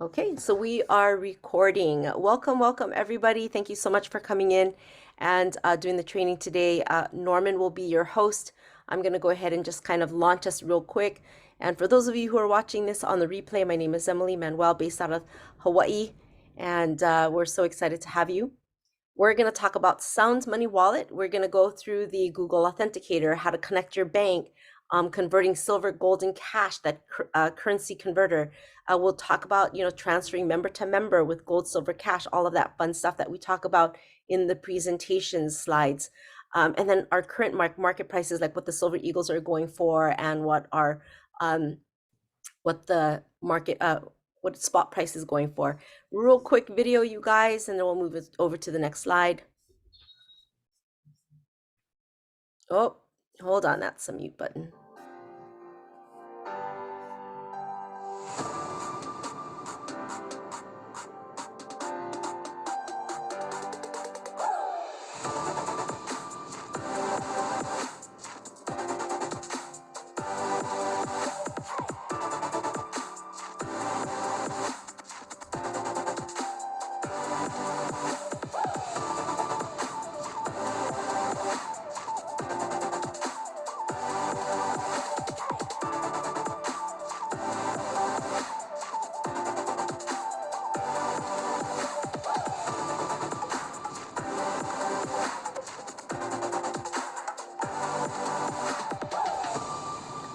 Okay, so we are recording. Welcome, everybody. Thank you so much for coming in and doing the training today. Norman will be your host. I'm going to go ahead and just kind of launch us real quick. And for those of you who are watching this on the replay, my name is Emily Manuel, based out of Hawaii, and we're so excited to have you. We're going to talk about Sounds Money Wallet. We're going to go through the Google Authenticator, how to connect your bank, converting silver, gold, and cash, that currency converter. We'll talk about, transferring member to member with gold, silver, cash, all of that fun stuff that we talk about in the presentation slides. And then our current market prices, like what the Silver Eagles are going for and what the market, what spot price is going for. Real quick video, you guys, and then we'll move it over to the next slide. Oh, hold on, that's the mute button.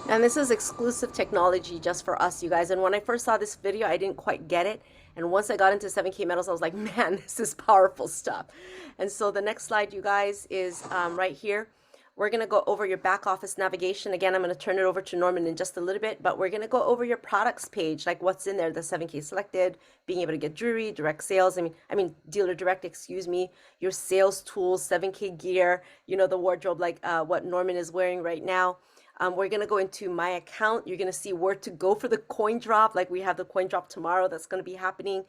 And this is exclusive technology just for us, you guys. And when I first saw this video, I didn't quite get it. And once I got into 7K metals, I was like, man, this is powerful stuff. And so the next slide, you guys, is right here. We're going to go over your back office navigation. Again, I'm going to turn it over to Norman in just a little bit, but we're going to go over your products page, like what's in there, the 7K selected, being able to get jewelry, direct sales. I mean, dealer direct, excuse me, your sales tools, 7K gear, the wardrobe, like what Norman is wearing right now. We're going to go into my account. You're going to see where to go for the coin drop. Like we have the coin drop tomorrow that's going to be happening.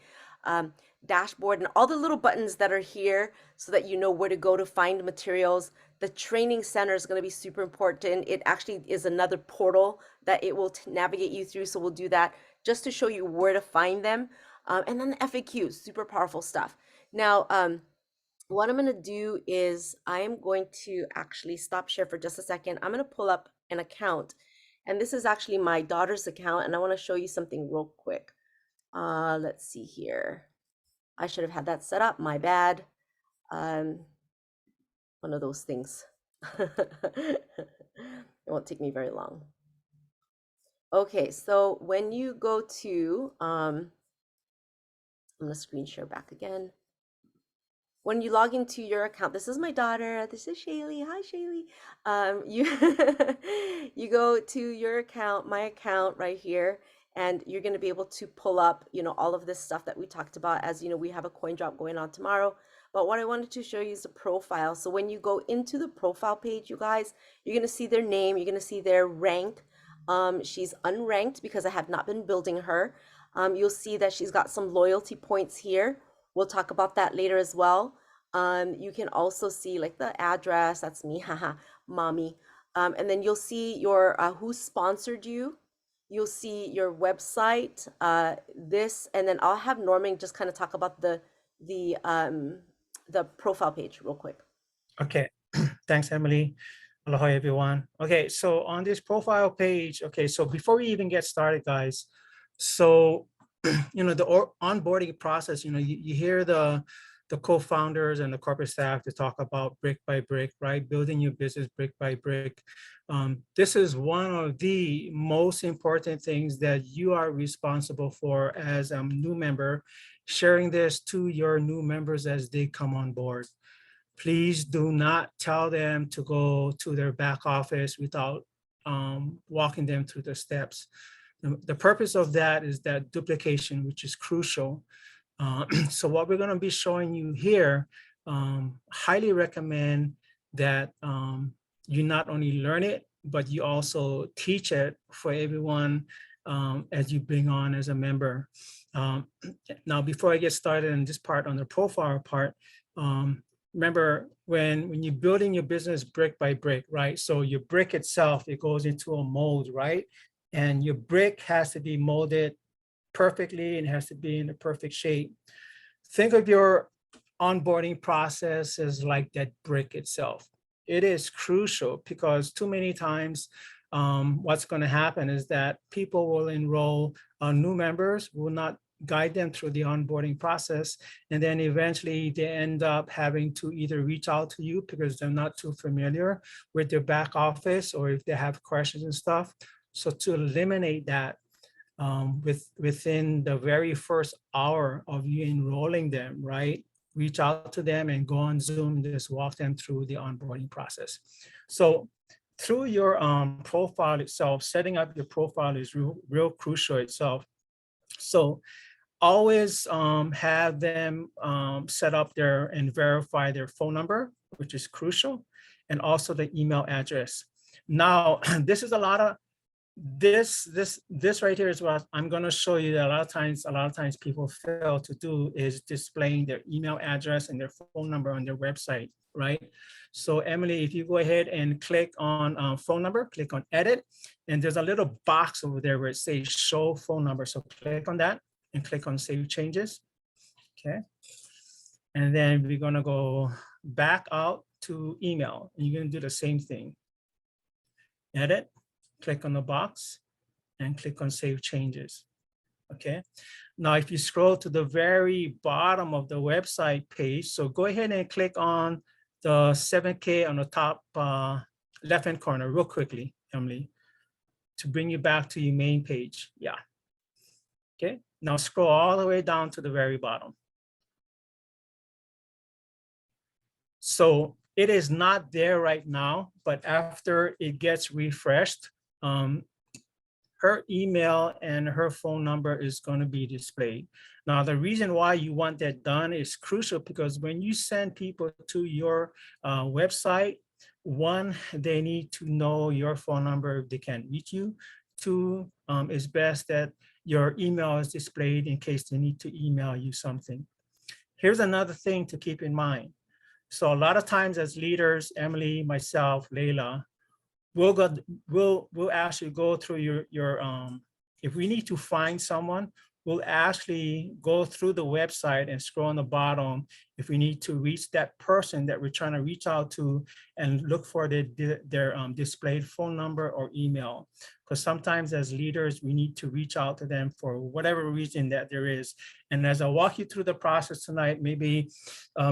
Dashboard and all the little buttons that are here so that you know where to go to find materials. The training center is going to be super important. It actually is another portal that it will navigate you through. So we'll do that just to show you where to find them. And then the FAQs, super powerful stuff. Now, what I'm going to do is I am going to actually stop share for just a second. I'm going to pull up an account, and this is actually my daughter's account, and I want to show you something real quick. Let's see here. I should have had that set up, my bad. One of those things. It won't take me very long. Okay, so when you go to, I'm gonna screen share back again. When you log into your account, this is my daughter, this is Shaylee, hi Shaylee. You go to your account, my account right here, and you're going to be able to pull up, all of this stuff that we talked about. As you know, we have a coin drop going on tomorrow, but what I wanted to show you is the profile. So when you go into the profile page, you guys, you're going to see their name, you're going to see their rank. She's unranked because I have not been building her. You'll see that she's got some loyalty points here. We'll talk about that later as well. You can also see like the address, that's me, haha, mommy. And then you'll see your who sponsored you. You'll see your website, this, and then I'll have Norman just kind of talk about the profile page real quick. Okay, thanks, Emily. Aloha, everyone. Okay, so on this profile page, okay, so before we even get started, guys, so the onboarding process, you hear the co-founders and the corporate staff to talk about brick by brick, right? Building your business brick by brick. This is one of the most important things that you are responsible for as a new member, sharing this to your new members as they come on board. Please do not tell them to go to their back office without walking them through the steps. The purpose of that is that duplication, which is crucial. So what we're going to be showing you here, highly recommend that you not only learn it, but you also teach it for everyone as you bring on as a member. Now, before I get started in this part on the profile part, remember when you're building your business brick by brick, right? So your brick itself, it goes into a mold, right? And your brick has to be molded perfectly and has to be in the perfect shape. Think of your onboarding process as like that brick itself. It is crucial because too many times what's going to happen is that people will enroll new members, will not guide them through the onboarding process, and then eventually they end up having to either reach out to you because they're not too familiar with their back office, or if they have questions and stuff. So to eliminate that, within the very first hour of you enrolling them, right? Reach out to them and go on Zoom, just walk them through the onboarding process. So through your profile itself, setting up your profile is real crucial itself. So always have them set up their and verify their phone number, which is crucial, and also the email address. Now, this is a lot of this right here is what I'm going to show you that a lot of times people fail to do is displaying their email address and their phone number on their website, right? So Emily, if you go ahead and click on phone number, click on edit, and there's a little box over there where it says show phone number. So click on that and click on save changes. Okay. And then we're going to go back out to email, and you're going to do the same thing. Edit, click on the box, and click on save changes. Okay. Now, if you scroll to the very bottom of the website page, so go ahead and click on the 7K on the top left-hand corner real quickly, Emily, to bring you back to your main page. Yeah. Okay. Now scroll all the way down to the very bottom. So it is not there right now, but after it gets refreshed, her email and her phone number is going to be displayed. Now, the reason why you want that done is crucial because when you send people to your website, one, they need to know your phone number if they can reach you. Two, it's best that your email is displayed in case they need to email you something. Here's another thing to keep in mind. So a lot of times as leaders, Emily, myself, Layla, we'll actually go through your if we need to find someone, we'll actually go through the website and scroll on the bottom if we need to reach that person that we're trying to reach out to and look for their displayed phone number or email. Because sometimes as leaders, we need to reach out to them for whatever reason that there is. And as I walk you through the process tonight, maybe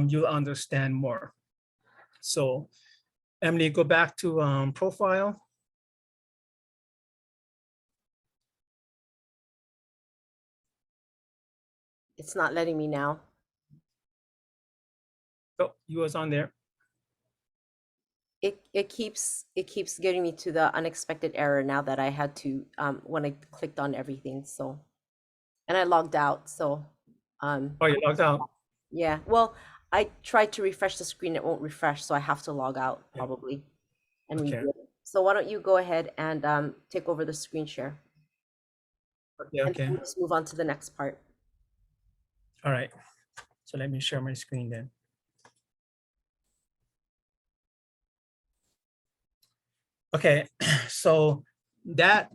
you'll understand more. So Emily, go back to profile. It's not letting me now. Oh, you was on there. It keeps getting me to the unexpected error now that I had to when I clicked on everything. So, and I logged out. So, Oh, you logged out. yeah. Well, I tried to refresh the screen. It won't refresh, so I have to log out Yeah. probably and Okay. redo it. So why don't you go ahead and take over the screen share? Okay. And Okay. we'll just move on to the next part. All right. So let me share my screen then. Okay. So that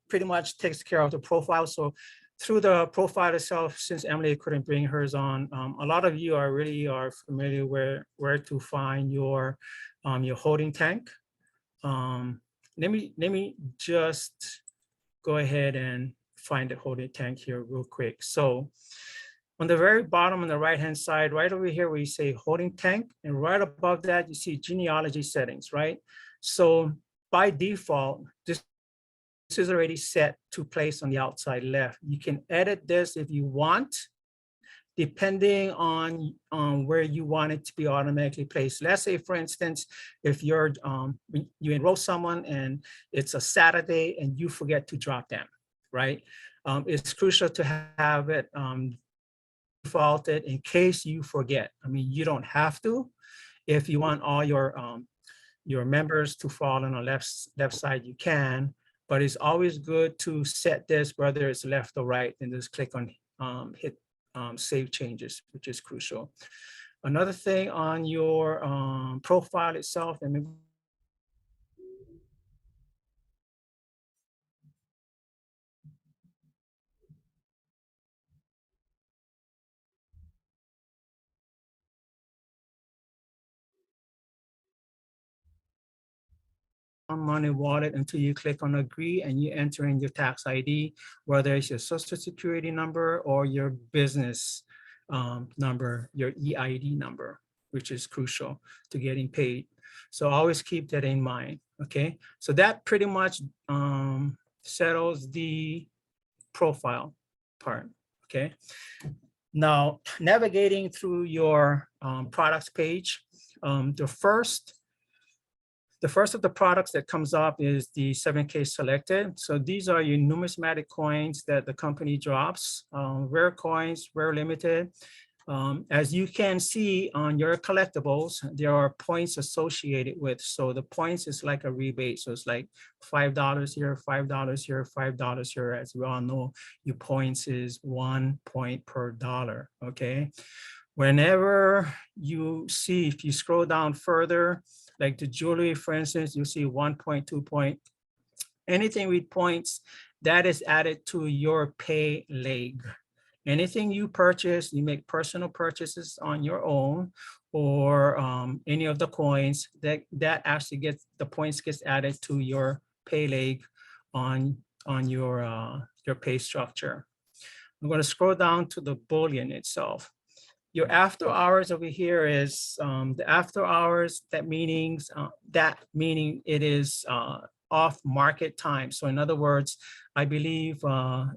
pretty much takes care of the profile. So through the profile itself, since Emily couldn't bring hers on, a lot of you are familiar where to find your holding tank. Let me just go ahead and find the holding tank here real quick. So on the very bottom on the right-hand side, right over here where you say holding tank, and right above that, you see genealogy settings, right? So by default, this is already set to place on the outside left. You can edit this if you want, depending on where you want it to be automatically placed. Let's say, for instance, if you enroll someone and it's a Saturday and you forget to drop them, right? It's crucial to have it defaulted in case you forget. I mean, you don't have to. If you want all your members to fall on the left side, you can, but it's always good to set this, whether it's left or right, and just click on hit save changes, which is crucial. Another thing on your profile itself, and money wallet until you click on agree and you enter in your tax ID, whether it's your social security number or your business number, your EID number, which is crucial to getting paid. So always keep that in mind, okay? So that pretty much settles the profile part, okay? Now, navigating through your products page, the first of the products that comes up is the 7K selected. So these are your numismatic coins that the company drops, rare coins, rare limited. As you can see on your collectibles, there are points associated with. So the points is like a rebate. So it's like $5 here, $5 here, $5 here. As we all know, your points is 1 point per dollar, okay? Whenever you see, if you scroll down further, like the jewelry, for instance, you see 1 point, 2 point, anything with points, that is added to your pay leg. Anything you purchase, you make personal purchases on your own, or any of the coins, that actually gets, the points gets added to your pay leg on your pay structure. I'm going to scroll down to the bullion itself. Your after hours over here is the after hours, that meaning it is off market time. So in other words, I believe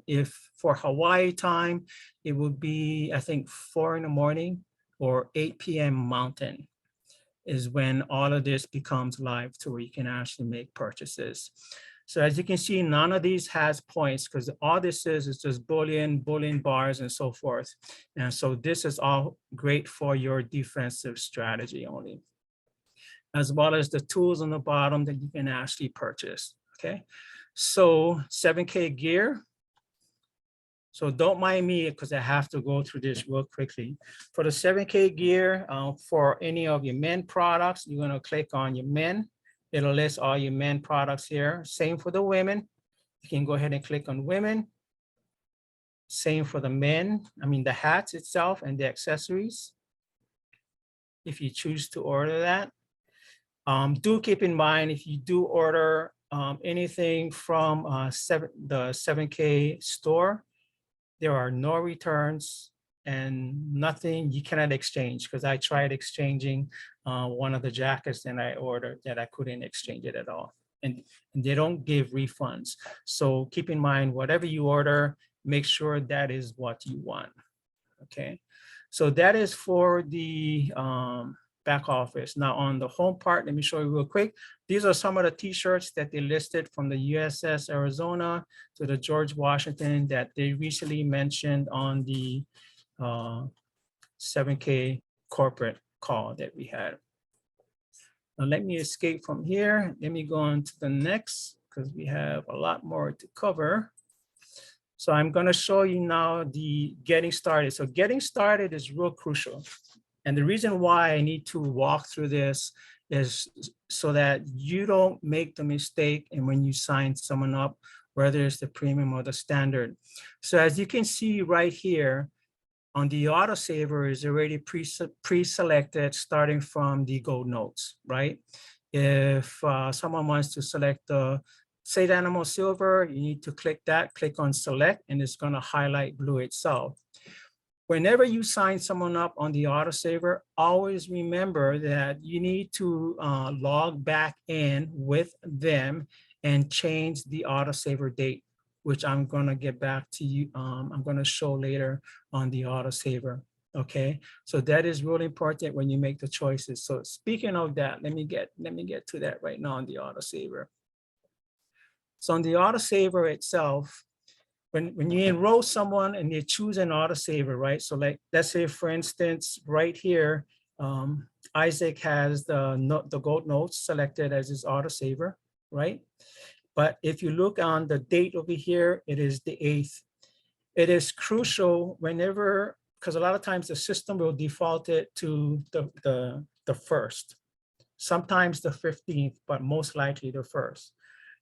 if for Hawaii time, it would be, I think, 4 in the morning or 8 p.m. Mountain is when all of this becomes live to where you can actually make purchases. So as you can see, none of these has points because all this is just bullion bars and so forth. And so this is all great for your defensive strategy only, as well as the tools on the bottom that you can actually purchase, okay? So 7K gear. So don't mind me because I have to go through this real quickly. For the 7K gear, for any of your men products, you're gonna click on your men. It'll list all your men products here. Same for the women. You can go ahead and click on women. Same for the men, I mean the hats itself and the accessories, if you choose to order that. Do keep in mind, if you do order anything from the 7K store, there are no returns and nothing, you cannot exchange, because I tried exchanging one of the jackets that I ordered that I couldn't exchange it at all. And they don't give refunds. So keep in mind, whatever you order, make sure that is what you want, okay? So that is for the back office. Now on the home part, let me show you real quick. These are some of the t-shirts that they listed from the USS Arizona to the George Washington that they recently mentioned on the 7K corporate call that we had. Now let me escape from here. Let me go on to the next because we have a lot more to cover. So I'm going to show you now the getting started. So getting started is real crucial. And the reason why I need to walk through this is so that you don't make the mistake and when you sign someone up, whether it's the premium or the standard. So as you can see right here on the autosaver is already pre-selected starting from the gold notes, right? If someone wants to select the Say Animal Silver, you need to click that, click on select, and it's going to highlight blue itself. Whenever you sign someone up on the autosaver, always remember that you need to log back in with them and change the autosaver date, which I'm going to get back to you. I'm going to show later on the autosaver. Okay, so that is really important when you make the choices. So speaking of that, let me get to that right now on the autosaver. So on the autosaver itself, when you enroll someone and you choose an autosaver, right? So like, let's say for instance, right here, Isaac has the gold notes selected as his autosaver, right? But if you look on the date over here, it is the 8th. It is crucial whenever, because a lot of times the system will default it to the 1st, sometimes the 15th, but most likely the 1st.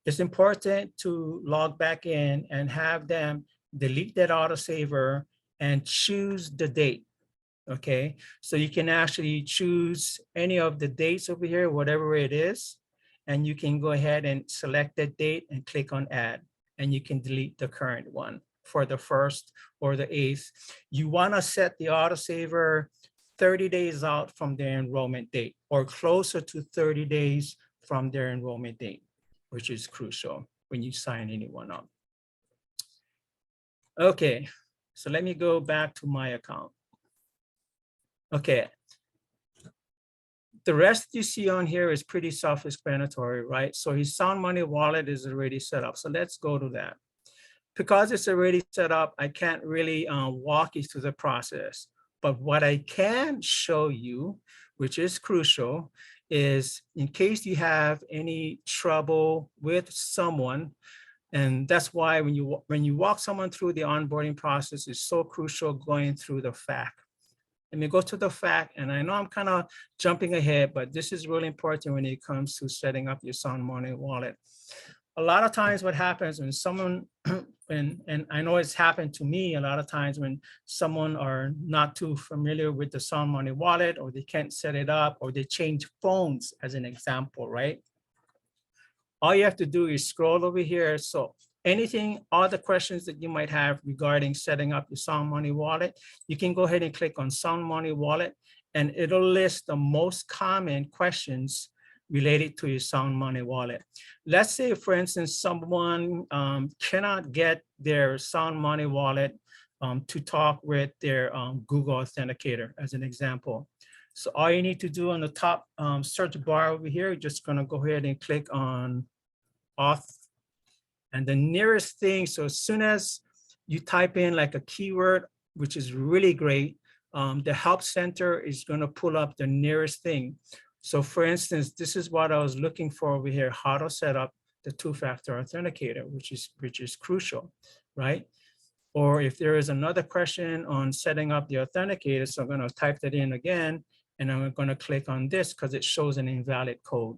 It's important to log back in and have them delete that autosaver and choose the date, okay? So you can actually choose any of the dates over here, whatever it is, and you can go ahead and select the date and click on add, and you can delete the current one for the 1st or the 8th. You want to set the autosaver 30 days out from their enrollment date or closer to 30 days from their enrollment date, which is crucial when you sign anyone up. Okay, so let me go back to my account. Okay. The rest you see on here is pretty self-explanatory, right? So his Sound Money wallet is already set up. So let's go to that. Because it's already set up, I can't really walk you through the process. But what I can show you, which is crucial, is in case you have any trouble with someone, and that's why when you walk someone through the onboarding process, it's so crucial going through the fact. Let me go to the fact, and I know I'm kind of jumping ahead, but this is really important when it comes to setting up your Sound Money wallet. A lot of times what happens when someone, and I know it's happened to me a lot of times when someone are not too familiar with the Sound Money wallet, or they can't set it up, or they change phones as an example, right? All you have to do is scroll over here. So anything, all the questions that you might have regarding setting up your Sound Money wallet, you can go ahead and click on Sound Money wallet, and it'll list the most common questions related to your Sound Money wallet. Let's say, for instance, someone cannot get their Sound Money wallet to talk with their Google Authenticator, as an example. So all you need to do on the top search bar over here, you're just gonna go ahead and click on auth. And the nearest thing, so as soon as you type in like a keyword, which is really great, the help center is gonna pull up the nearest thing. So for instance, this is what I was looking for over here, how to set up the two-factor authenticator, which is crucial, right? Or if there is another question on setting up the authenticator, so I'm gonna type that in again, and I'm gonna click on this because it shows an invalid code.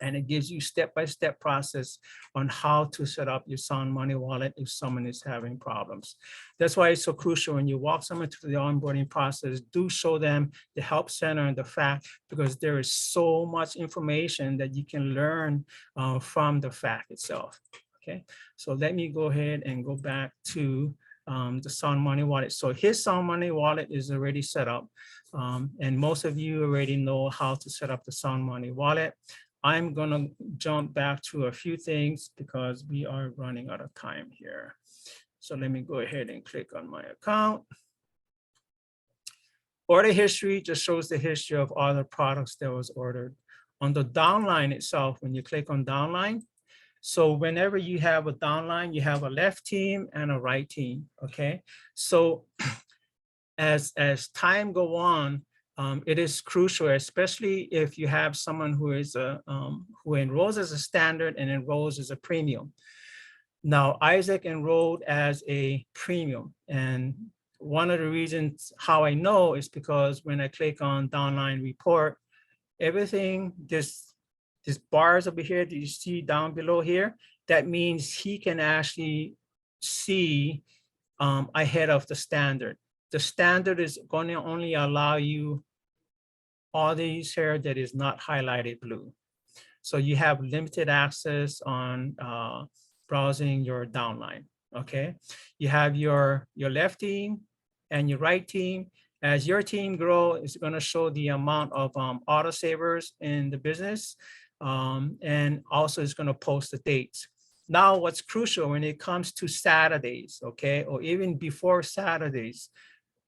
And it gives you step-by-step process on how to set up your Sound Money wallet if someone is having problems. That's why it's so crucial when you walk someone through the onboarding process, do show them the help center and the fact, because there is so much information that you can learn from the fact itself. Okay, so let me go ahead and go back to the Sound Money wallet. So his Sound Money wallet is already set up. And most of you already know how to set up the Sound Money wallet. I'm gonna jump back to a few things because we are running out of time here. So let me go ahead and click on my account. Order history just shows the history of all the products that was ordered. On the downline itself, when you click on downline, so whenever you have a downline, you have a left team and a right team, okay? So as time go on, it is crucial, especially if you have someone who is who enrolls as a standard and enrolls as a premium. Now, Isaac enrolled as a premium, and one of the reasons how I know is because when I click on downline report, everything, this bars over here that you see down below here, that means he can actually see ahead of the standard. The standard is going to only allow you all these here that is not highlighted blue. So you have limited access on browsing your downline, okay? You have your left team and your right team. As your team grow, it's gonna show the amount of autosavers in the business. And also it's gonna post the dates. Now, what's crucial when it comes to Saturdays, okay? Or even before Saturdays,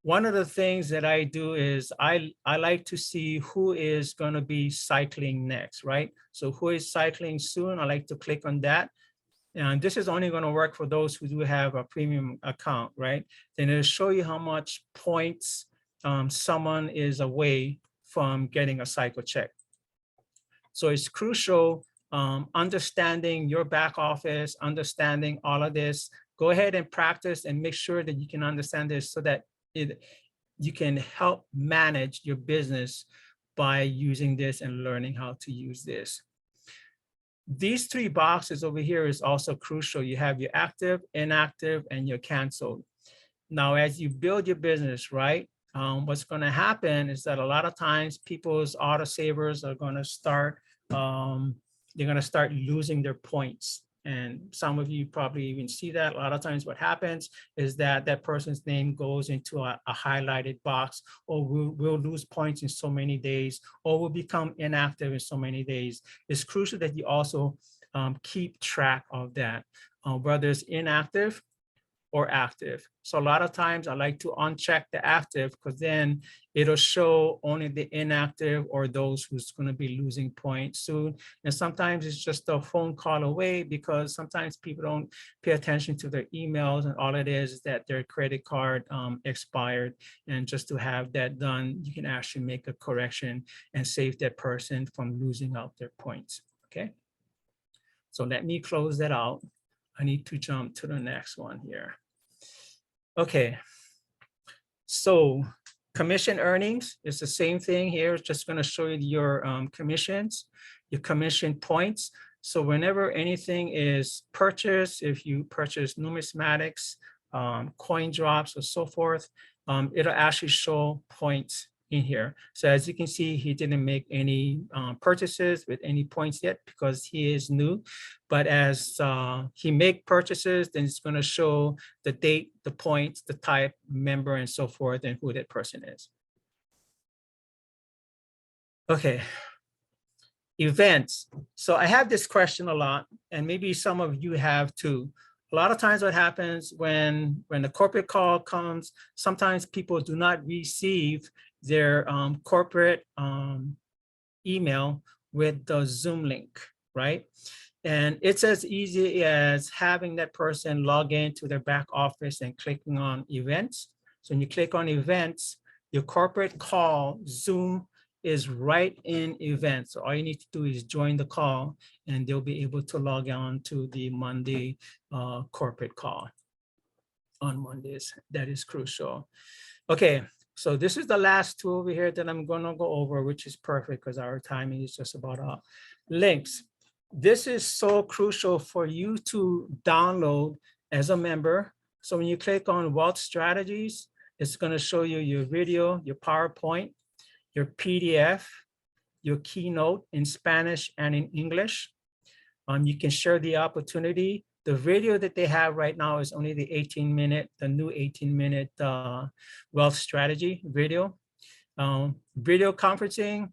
one of the things that I do is I like to see who is going to be cycling next, right? So who is cycling soon? I like to click on that. And this is only going to work for those who do have a premium account, right? Then it'll show you how much points someone is away from getting a cycle check. So it's crucial understanding your back office, understanding all of this. Go ahead and practice and make sure that you can understand this so that you can help manage your business by using this and learning how to use this. These three boxes over here is also crucial. You have your active, inactive, and your canceled. Now, as you build your business, right, what's going to happen is that a lot of times people's autosavers are going to start they're going to start losing their points. And some of you probably even see that. A lot of times what happens is that that person's name goes into a highlighted box, or we'll lose points in so many days, or will become inactive in so many days. It's crucial that you also keep track of that, whether it's inactive or active. So a lot of times I like to uncheck the active, because then it'll show only the inactive or those who's going to be losing points soon. And sometimes it's just a phone call away, because sometimes people don't pay attention to their emails, and all it is that their credit card expired. And just to have that done, you can actually make a correction and save that person from losing out their points. Okay. So let me close that out. I need to jump to the next one here. Okay, so commission earnings is the same thing here. It's just going to show you your commissions, your commission points. So whenever anything is purchased, if you purchase numismatics, coin drops, or so forth, it'll actually show points in here. So as you can see, he didn't make any purchases with any points yet, because he is new. But as he make purchases, then it's going to show the date, the points, the type, member, and so forth, and who that person is. Okay. Events. So I have this question a lot, and maybe some of you have too. A lot of times what happens when the corporate call comes, sometimes people do not receive their corporate email with the Zoom link, right? And it's as easy as having that person log into their back office and clicking on events. So when you click on events, your corporate call, Zoom, is right in events. So all you need to do is join the call, and they'll be able to log on to the Monday corporate call on Mondays. That is crucial. Okay, so this is the last tool over here that I'm gonna go over, which is perfect because our timing is just about up. Links. This is so crucial for you to download as a member. So when you click on Wealth Strategies, it's gonna show you your video, your PowerPoint, your PDF, your keynote in Spanish and in English. You can share the opportunity. The video that they have right now is only the 18-minute, the new 18-minute wealth strategy video. Video conferencing,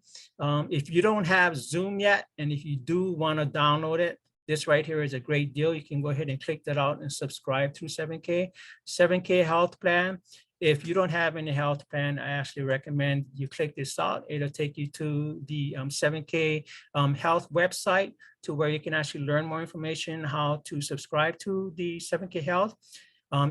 if you don't have Zoom yet, and if you do want to download it, this right here is a great deal. You can go ahead and click that out and subscribe through 7K. 7K health plan. If you don't have any health plan, I actually recommend you click this out. It'll take you to the 7K health website, to where you can actually learn more information how to subscribe to the 7K health.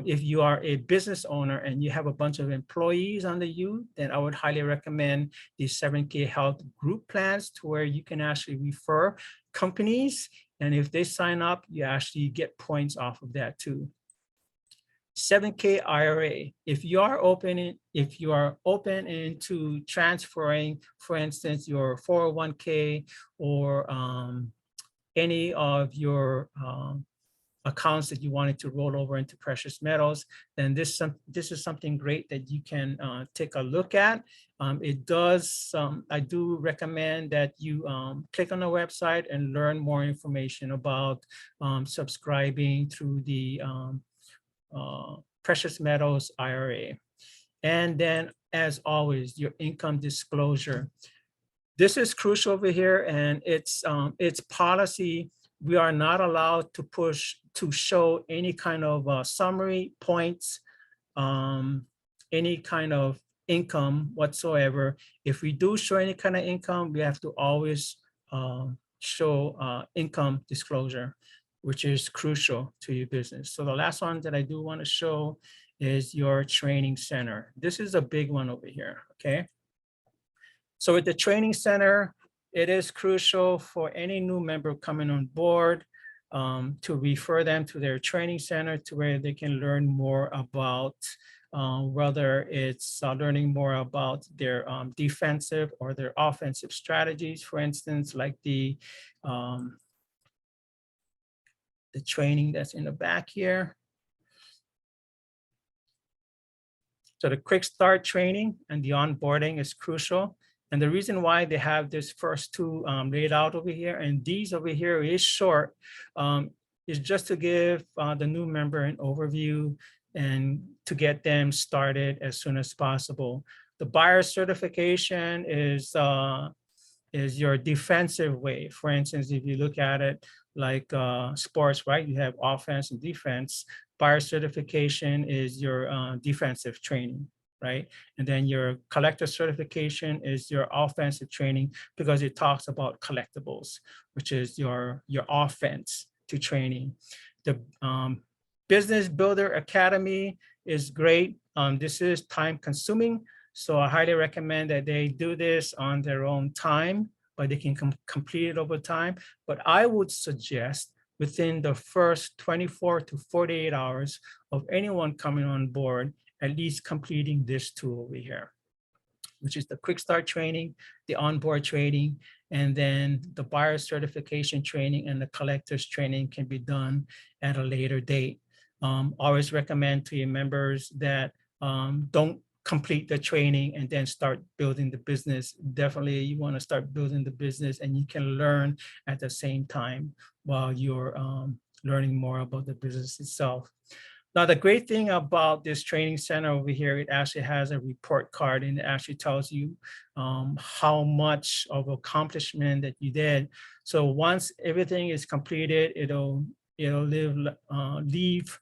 If you are a business owner and you have a bunch of employees under you, then I would highly recommend the 7K health group plans, to where you can actually refer companies. And if they sign up, you actually get points off of that too. 7K IRA. If you are open into transferring, for instance, your 401k or any of your accounts that you wanted to roll over into precious metals, then this is something great that you can take a look at. I do recommend that you click on the website and learn more information about subscribing through the precious metals IRA. And then, as always, your income disclosure. This is crucial over here, and it's policy. We are not allowed to show any kind of summary points, any kind of income whatsoever. If we do show any kind of income, we have to always show income disclosure, which is crucial to your business. So the last one that I do want to show is your training center. This is a big one over here, okay? So with the training center, it is crucial for any new member coming on board to refer them to their training center, to where they can learn more about whether it's learning more about their defensive or their offensive strategies, for instance, like the training that's in the back here. So the quick start training and the onboarding is crucial. And the reason why they have this first two laid out over here, and these over here is short, is just to give the new member an overview and to get them started as soon as possible. The buyer certification is your defensive way. For instance, if you look at it like sports, right? You have offense and defense. Buyer certification is your defensive training, right? And then your collector certification is your offensive training because it talks about collectibles, which is your offense to training. The Business Builder Academy is great. This is time consuming, so I highly recommend that they do this on their own time, but they can complete it over time. But I would suggest within the first 24 to 48 hours of anyone coming on board, at least completing this tool over here, which is the quick start training, the onboard training, and then the buyer certification training and the collector's training can be done at a later date. Always recommend to your members that don't complete the training and then start building the business. Definitely you want to start building the business and you can learn at the same time while you're learning more about the business itself. Now, the great thing about this training center over here, it actually has a report card and it actually tells you how much of accomplishment that you did. So once everything is completed, it'll leave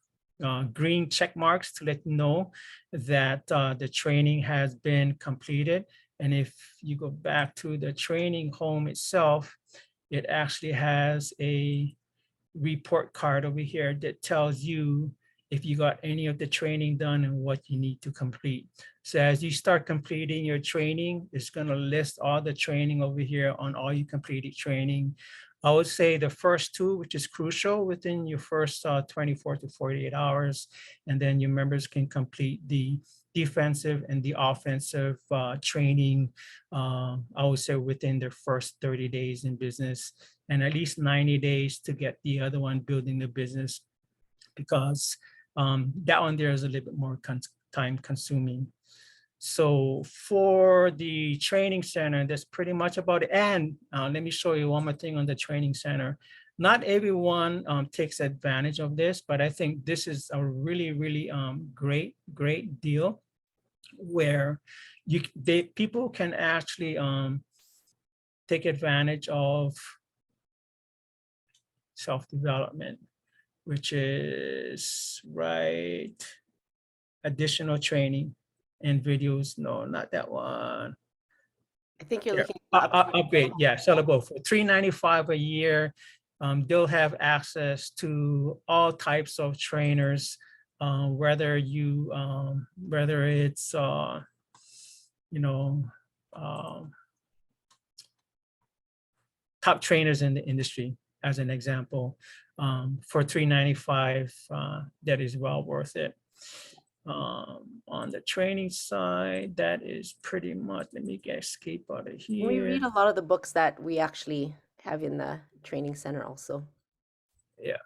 green check marks to let you know that the training has been completed. And if you go back to the training home itself, it actually has a report card over here that tells you if you got any of the training done and what you need to complete. So as you start completing your training, it's going to list all the training over here on all you completed training. I would say the first two, which is crucial within your first 24 to 48 hours, and then your members can complete the defensive and the offensive training, I would say within their first 30 days in business, and at least 90 days to get the other one, building the business, because that one there is a little bit more time consuming. So for the training center, that's pretty much about it. And let me show you one more thing on the training center. Not everyone takes advantage of this, but I think this is a really, really great deal where people can actually take advantage of self-development, which is right, additional training and videos. No, not that one. I think you're Here, looking at upgrade. Yeah, sellable for $395 a year. They'll have access to all types of trainers, whether it's top trainers in the industry, as an example. For $395, that is well worth it. On the training side, that is pretty much, let me escape out of here. We read a lot of the books that we actually have in the training center also. Yeah.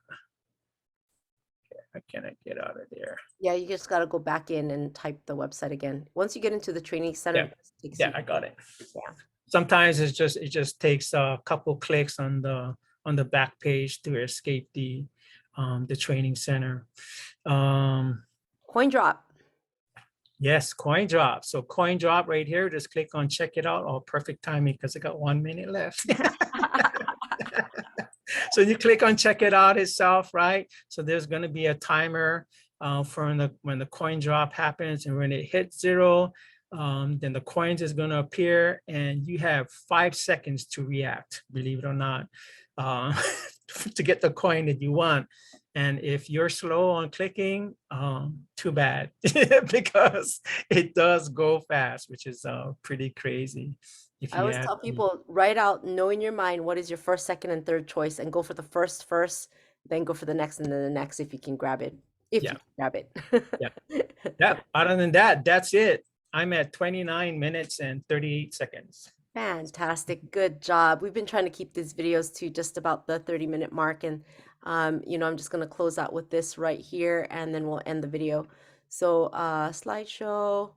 How can I get out of there? Yeah, you just got to go back in and type the website again. Once you get into the training center, yeah, I got it. Yeah. Sometimes it just takes a couple clicks on the back page to escape the training center. Coin drop. Yes, coin drop. So coin drop right here, just click on check it out. Oh, perfect timing because I got 1 minute left. So you click on check it out itself, right? So there's going to be a timer for when the coin drop happens, and when it hits 0, then the coins is going to appear and you have 5 seconds to react, believe it or not, to get the coin that you want. And if you're slow on clicking, too bad, because it does go fast, which is pretty crazy. I always tell people, write out, know in your mind what is your first, second, and third choice, and go for the first, then go for the next, and then the next if you can grab it. If you can grab it. Yeah. Other than that, that's it. I'm at 29 minutes and 38 seconds. Fantastic. Good job. We've been trying to keep these videos to just about the 30-minute mark. And, I'm just going to close out with this right here, and then we'll end the video. So slideshow.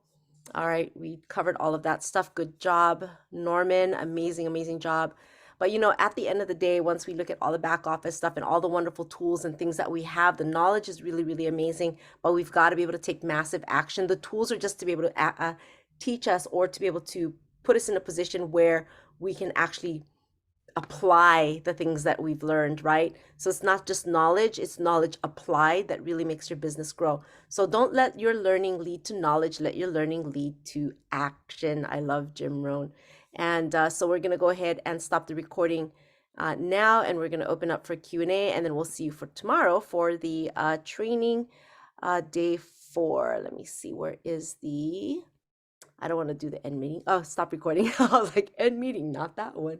All right, we covered all of that stuff. Good job, Norman. Amazing, amazing job. But at the end of the day, once we look at all the back office stuff and all the wonderful tools and things that we have, the knowledge is really, really amazing. But we've got to be able to take massive action. The tools are just to be able to teach us or to be able to put us in a position where we can actually apply the things that we've learned, right? So it's not just knowledge, it's knowledge applied that really makes your business grow. So don't let your learning lead to knowledge, let your learning lead to action. I love Jim Rohn. And so we're going to go ahead and stop the recording now, and we're going to open up for Q&A, and then we'll see you for tomorrow for the training day 4. Let me see, where is the... I don't want to do the end meeting. Oh, stop recording. I was like, end meeting, not that one.